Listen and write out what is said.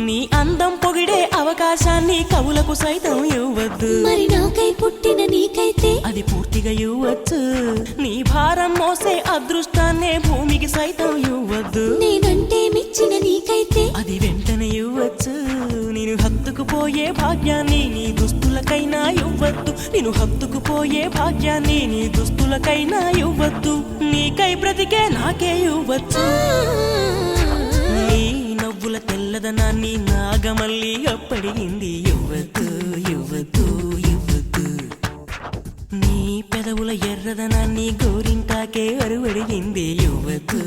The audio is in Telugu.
నీ అందం పొగిడే అవకాశాన్ని కవులకు సైతం ఇవ్వద్దు. మరి నాకై పుట్టిన నీకైతే అది పూర్తిగా ఇవ్వచ్చు. నీ భారం మోసే అదృష్టాన్నే భూమికి సైతం ఇవ్వద్దు. నేనంటే మెచ్చిన నీకైతే అది వెంటనే ఇవ్వచ్చు. నేను హత్తుకుపోయే భాగ్యాన్ని నీ దుస్తులకైనా ఇవ్వద్దు. నేను హత్తుకుపోయే భాగ్యాన్ని నీ దుస్తులకైనా ఇవ్వద్దు. నీకై బ్రతికే నాకే ఇవ్వచ్చు. నీ నవ్వుల తెల్లదనాన్ని నాగమల్లి అప్పడిగింది. ఇవ్వద్దు ఇవ్వద్దు ఇవ్వద్దు. నీ పెదవుల ఎర్రదనాన్ని గోరింటాకే అరువడిగింది. ఇవ్వద్దు